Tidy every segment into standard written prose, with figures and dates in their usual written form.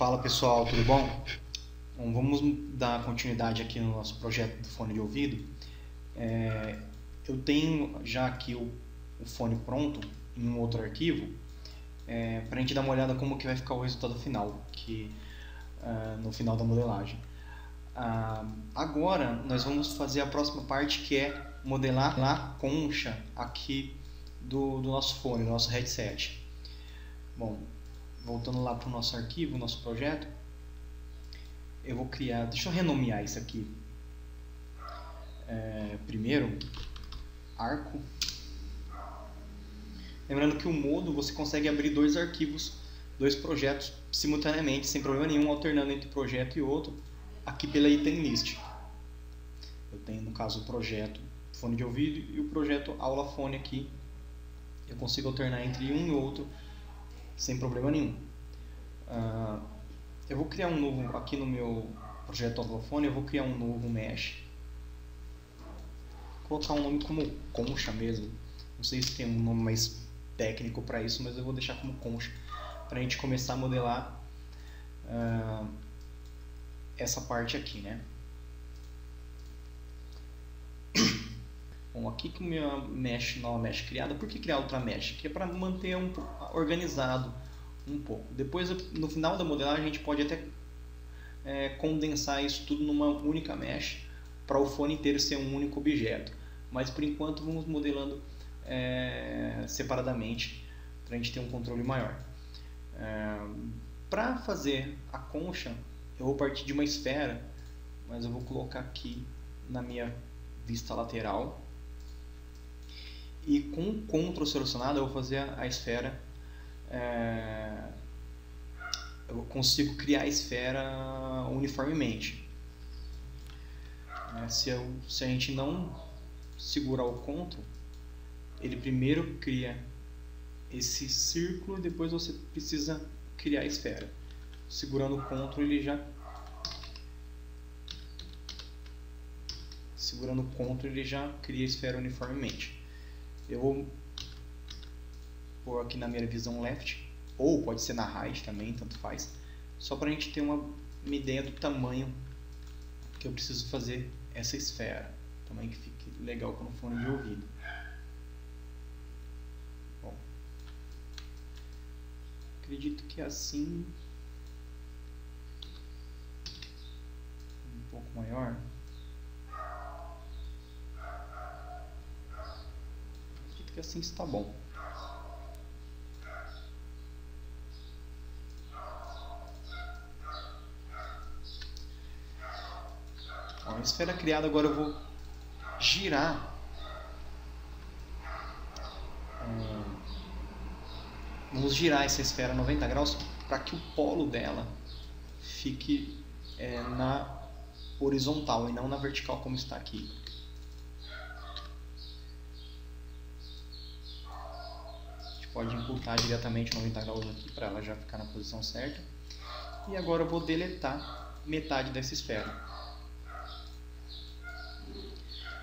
Fala pessoal, tudo bom? Bom, vamos dar continuidade aqui no nosso projeto do fone de ouvido. Eu tenho já aqui o fone pronto em um outro arquivo para a gente dar uma olhada como que vai ficar o resultado final no final da modelagem. Agora nós vamos fazer a próxima parte, que é modelar a concha aqui do nosso fone, do nosso headset. Bom, voltando lá para o nosso arquivo, nosso projeto, eu vou criar, deixa eu renomear isso aqui. Primeiro, arco. Lembrando que o modo você consegue abrir dois arquivos, dois projetos simultaneamente, sem problema nenhum, alternando entre um projeto e outro, aqui pela item list. Eu tenho, no caso, o projeto fone de ouvido e o projeto aula fone aqui. Eu consigo alternar entre um e outro sem problema nenhum. Eu vou criar um novo, aqui no meu projeto aula fone, eu vou criar um novo mesh. Vou colocar um nome como concha mesmo. Não sei se tem um nome mais técnico para isso, mas eu vou deixar como concha, para a gente começar a modelar essa parte aqui, né? Bom, aqui com minha nova mesh criada, por que criar outra mesh? Que é para manter organizado um pouco. Depois, no final da modelagem, a gente pode até condensar isso tudo numa única mesh, para o fone inteiro ser um único objeto. Mas por enquanto vamos modelando separadamente, para a gente ter um controle maior. Para fazer a concha, eu vou partir de uma esfera, mas eu vou colocar aqui na minha vista lateral. E com o Ctrl selecionado eu vou fazer a esfera. Eu consigo criar a esfera uniformemente. Se a gente não segurar o Ctrl, ele primeiro cria esse círculo e depois você precisa criar a esfera. Segurando o Ctrl ele já cria a esfera uniformemente. Eu vou pôr aqui na minha visão left, ou pode ser na right também, tanto faz, só para a gente ter uma ideia do tamanho que eu preciso fazer essa esfera, tamanho que fique legal com o fone de ouvido. Bom, acredito que assim, um pouco maior. Que assim está bom. Bom, a esfera criada, agora eu vou girar. Vamos girar essa esfera 90 graus para que o polo dela fique na horizontal e não na vertical como está aqui. Pode encurtar diretamente 90 graus aqui para ela já ficar na posição certa. E agora eu vou deletar metade dessa esfera,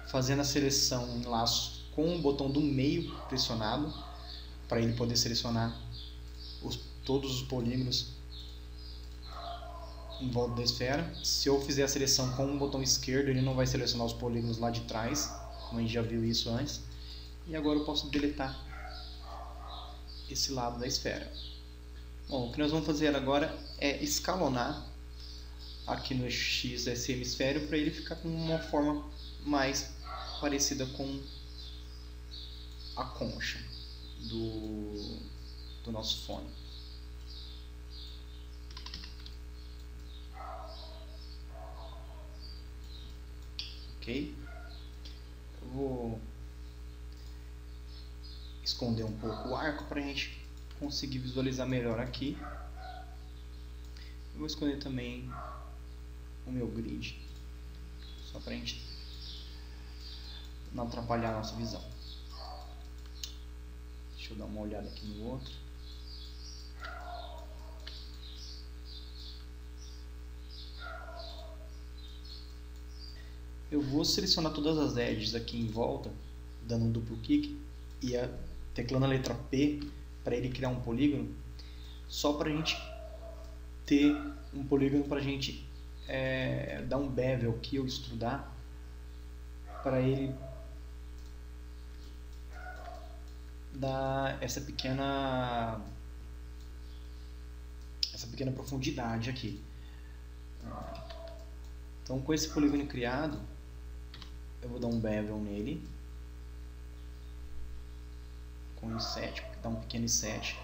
fazendo a seleção em laço com o botão do meio pressionado, para ele poder selecionar todos os polígonos em volta da esfera. Se eu fizer a seleção com o botão esquerdo, ele não vai selecionar os polígonos lá de trás, como a gente já viu isso antes. E agora eu posso deletar esse lado da esfera. Bom, o que nós vamos fazer agora é escalonar aqui no X esse hemisfério para ele ficar com uma forma mais parecida com a concha do nosso fone. Ok? Eu vou esconder um pouco o arco para a gente conseguir visualizar melhor aqui. Eu vou esconder também o meu grid, só para a gente não atrapalhar a nossa visão. Deixa eu dar uma olhada aqui no outro. Eu vou selecionar todas as edges aqui em volta, dando um duplo clique e teclando a letra P para ele criar um polígono, só para a gente ter um polígono para a gente dar um bevel aqui ou extrudar para ele dar essa pequena profundidade aqui. Então, com esse polígono criado, eu vou dar um bevel nele com inset, dar um pequeno inset,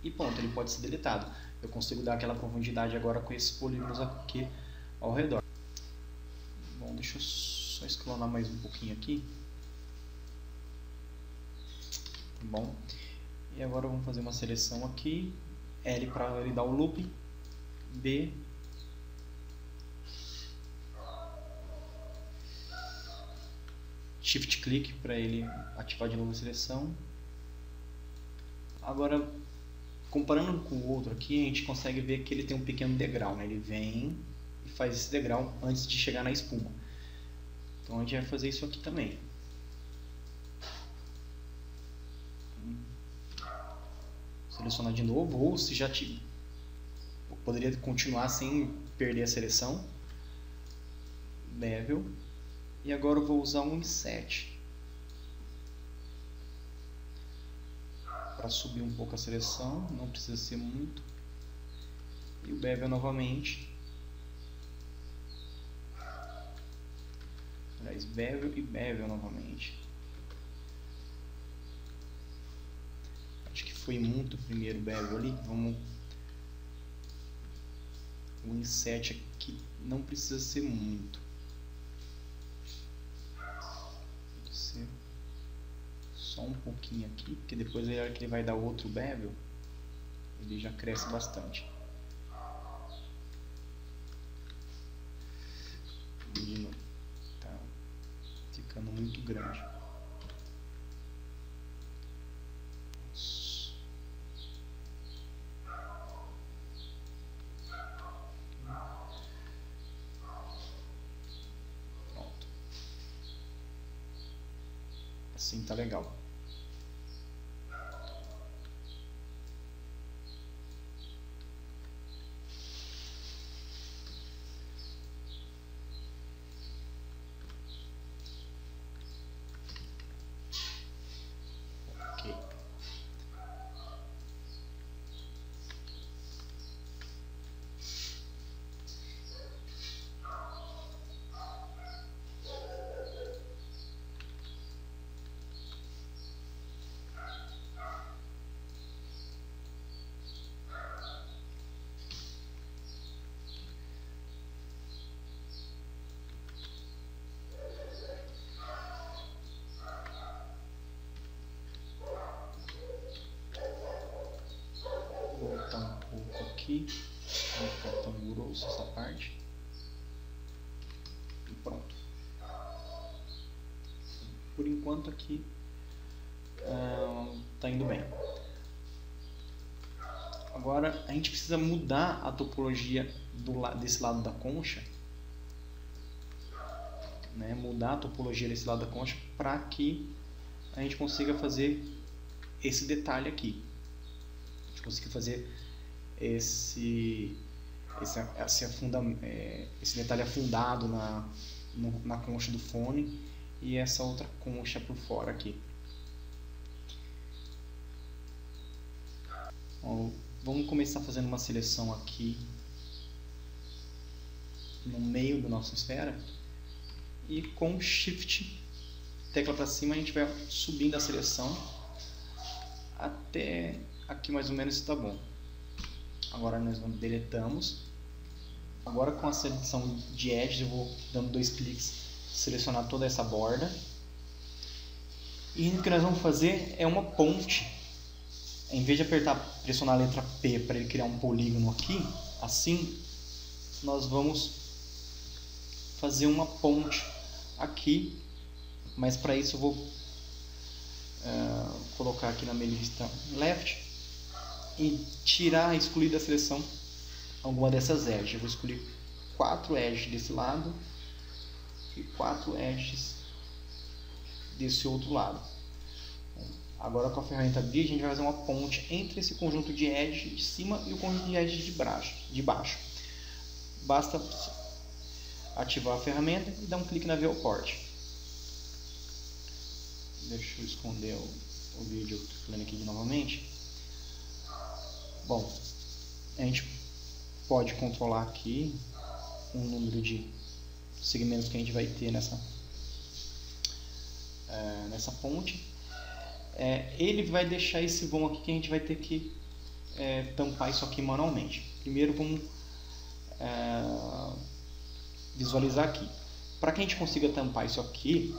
e pronto, ele pode ser deletado. Eu consigo dar aquela profundidade agora com esses polígonos aqui ao redor. Bom, deixa eu só escalonar mais um pouquinho aqui. Bom, e agora vamos fazer uma seleção aqui, L para ele dar o loop, B, Shift click para ele ativar de novo a seleção. Agora, comparando com o outro aqui, a gente consegue ver que ele tem um pequeno degrau, né? Ele vem e faz esse degrau antes de chegar na espuma. Então a gente vai fazer isso aqui também. Selecionar de novo, ou se já eu poderia continuar sem perder a seleção. Bevel. E agora eu vou usar um inset para subir um pouco a seleção, não precisa ser muito. E o bevel novamente. Aliás, bevel e bevel novamente. Acho que foi muito o primeiro bevel ali. Vamos. O inset aqui não precisa ser muito. Pode ser só um pouquinho aqui, porque depois na hora que ele vai dar outro bevel, ele já cresce bastante. Tá ficando muito grande. Pronto. Assim tá legal. Voltar um pouco aqui, não ficar tão grosso essa parte, e pronto. Por enquanto aqui tá indo bem. Agora a gente precisa mudar a topologia desse lado da concha, né? Mudar a topologia desse lado da concha para que a gente consiga fazer esse detalhe aqui. Conseguir fazer esse detalhe afundado na concha do fone e essa outra concha por fora aqui. Bom, vamos começar fazendo uma seleção aqui no meio da nossa esfera e com Shift, tecla para cima, a gente vai subindo a seleção até aqui mais ou menos está bom. Agora nós deletamos. Agora com a seleção de Edges eu vou dando 2 cliques, selecionar toda essa borda. E o que nós vamos fazer é uma ponte. Em vez de pressionar a letra P para ele criar um polígono aqui, assim, nós vamos fazer uma ponte aqui. Mas para isso eu vou colocar aqui na minha lista Left e excluir da seleção alguma dessas edges. Eu vou escolher 4 edges desse lado e 4 edges desse outro lado. Agora com a ferramenta Bridge a gente vai fazer uma ponte entre esse conjunto de edges de cima e o conjunto de edges de baixo. Basta ativar a ferramenta e dar um clique na Viewport. Deixa eu esconder o vídeo falando aqui novamente. Bom, a gente pode controlar aqui o número de segmentos que a gente vai ter nessa ponte. Ele vai deixar esse vão aqui que a gente vai ter que tampar isso aqui manualmente. Primeiro vamos visualizar aqui. Para que a gente consiga tampar isso aqui,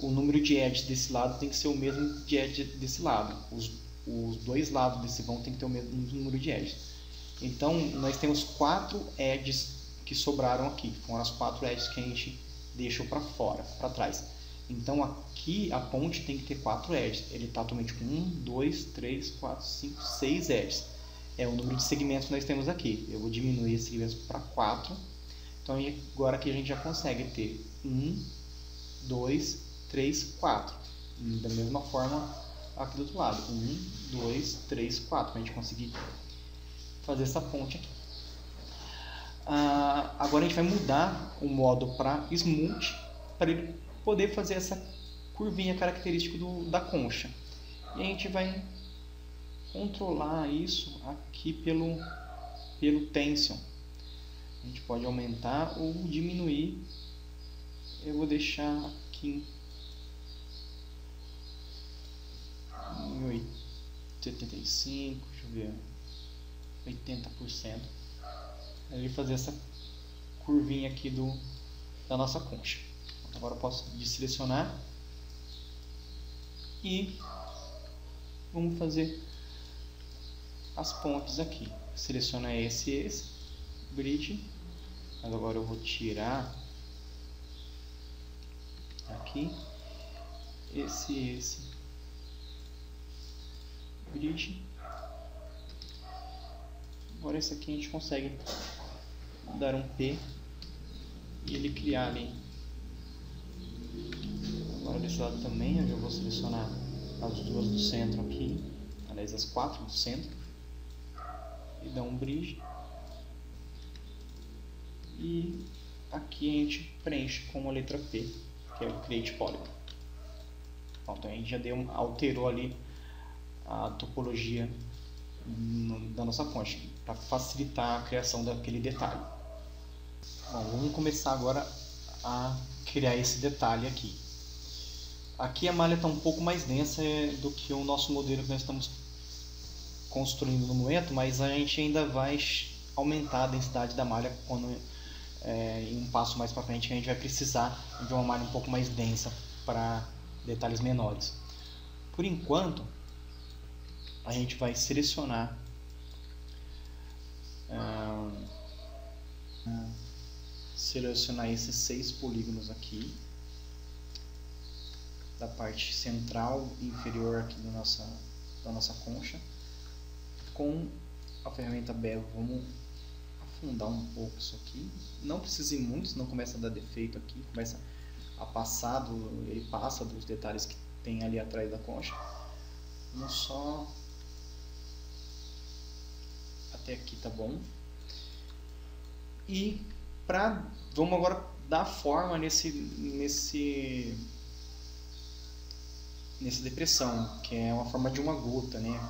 o número de edges desse lado tem que ser o mesmo de edges desse lado. Os dois lados desse vão tem que ter o mesmo número de edges. Então nós temos 4 edges que sobraram aqui. Foram as 4 edges que a gente deixou para fora, para trás. Então aqui a ponte tem que ter 4 edges. Ele está atualmente com 1, 2, 3, 4, 5, 6 edges. É o número de segmentos que nós temos aqui. Eu vou diminuir esse segmento para 4. Então agora aqui a gente já consegue ter 1, 2, 3, 4. Da mesma forma aqui do outro lado. 1, 2, 3, 4. Para a gente conseguir fazer essa ponte aqui. Agora a gente vai mudar o modo para Smooth para ele poder fazer essa curvinha característica da concha. E a gente vai controlar isso aqui pelo Tension. A gente pode aumentar ou diminuir. Eu vou deixar aqui em 75, deixa eu ver, 80%. Ele fazer essa curvinha aqui da nossa concha. Agora eu posso desselecionar e vamos fazer as pontes aqui. Seleciona esse bridge, mas agora eu vou tirar aqui esse bridge. Agora esse aqui a gente consegue dar um P e ele criar ali. Agora desse lado também eu vou selecionar as duas do centro aqui, aliás as 4 do centro, e dar um bridge. E aqui a gente preenche com a letra P, que é o Create Polygon. Pronto, a gente já alterou ali a topologia da nossa concha para facilitar a criação daquele detalhe. Bom, vamos começar agora a criar esse detalhe aqui. Aqui a malha está um pouco mais densa do que o nosso modelo que nós estamos construindo no momento, mas a gente ainda vai aumentar a densidade da malha quando em um passo mais para frente a gente vai precisar de uma malha um pouco mais densa para detalhes menores. Por enquanto a gente vai selecionar esses 6 polígonos aqui da parte central e inferior aqui da nossa concha. Com a ferramenta Bevel vamos afundar um pouco isso aqui. Não precisa ir muito, senão começa a dar defeito aqui, começa a passar ele passa dos detalhes que tem ali atrás da concha. Vamos só até aqui, tá bom? E vamos agora dar forma nessa depressão, que é uma forma de uma gota, né?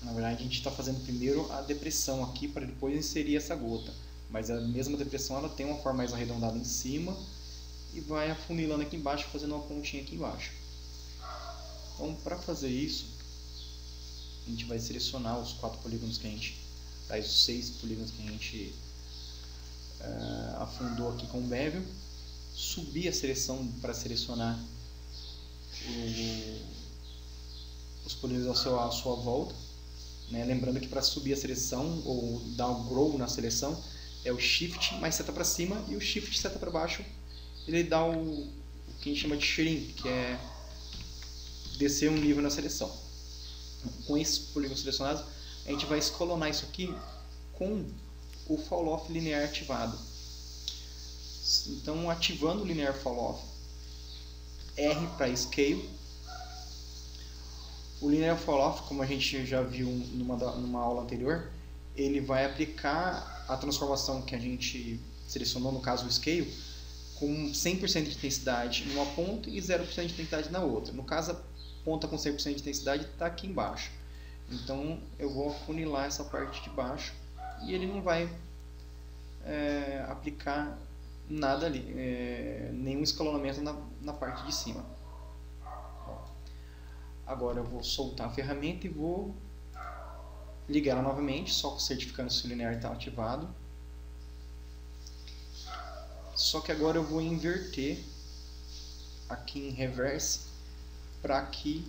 Na verdade a gente está fazendo primeiro a depressão aqui para depois inserir essa gota, mas a mesma depressão ela tem uma forma mais arredondada em cima e vai afunilando aqui embaixo, fazendo uma pontinha aqui embaixo. Então para fazer isso a gente vai selecionar os 4 polígonos que a gente, os 6 polígonos que a gente afundou aqui com o Bevel, subir a seleção para selecionar os polígonos à sua volta, né? Lembrando que para subir a seleção ou dar o grow na seleção é o Shift mais seta para cima, e o Shift seta para baixo ele dá o que a gente chama de shrink, que é descer um nível na seleção. Com esses polígonos selecionados a gente vai escalonar isso aqui com o Fall Off linear ativado. Então, ativando o Linear Fall-Off, R para Scale. O Linear Fall-Off, como a gente já viu numa aula anterior, ele vai aplicar a transformação que a gente selecionou, no caso o Scale, com 100% de intensidade em uma ponta e 0% de intensidade na outra. No caso, a ponta com 100% de intensidade está aqui embaixo. Então, eu vou afunilar essa parte de baixo e ele não vai aplicar nada ali, nenhum escalonamento na parte de cima. Agora eu vou soltar a ferramenta e vou ligar ela novamente, só certificando se o linear está ativado. Só que agora eu vou inverter aqui em reverse para que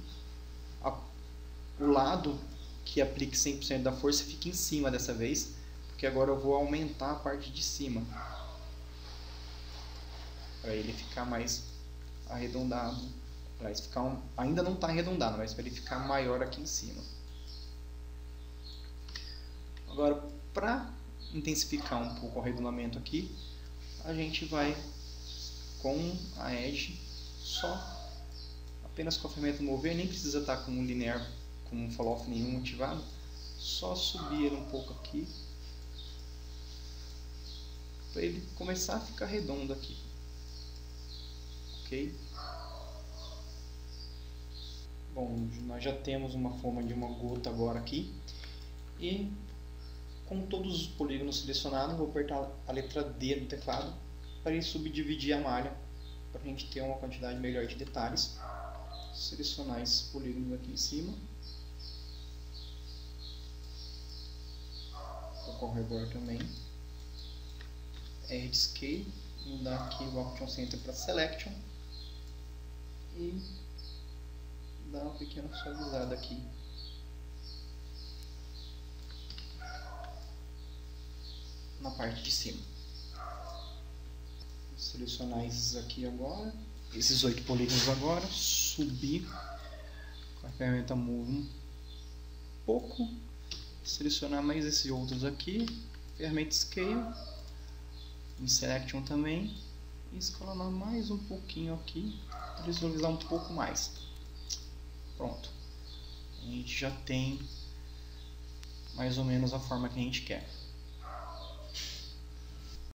o lado que aplique 100% da força fique em cima dessa vez, porque agora eu vou aumentar a parte de cima para ele ficar mais arredondado. Ainda não está arredondado, mas para ele ficar maior aqui em cima. Agora, para intensificar um pouco o arredondamento aqui, a gente vai com a Edge apenas com a ferramenta mover, nem precisa estar com um linear, com um fall-off nenhum ativado, só subir ele um pouco aqui para ele começar a ficar redondo aqui, ok? Bom, nós já temos uma forma de uma gota agora aqui e com todos os polígonos selecionados, vou apertar a letra D no teclado para ele subdividir a malha, para a gente ter uma quantidade melhor de detalhes. Selecionar esses polígonos aqui em cima, o corredor também, R de Scale, mudar aqui o Action Center para Selection e dar uma pequena suavizada aqui. Na parte de cima. Vou selecionar esses aqui agora, esses 8 polígonos agora, subir com a ferramenta Move um pouco, selecionar mais esses outros aqui, ferramenta Scale, em Selection também, e escalonar mais um pouquinho aqui, para visualizar um pouco mais. Pronto, a gente já tem mais ou menos a forma que a gente quer.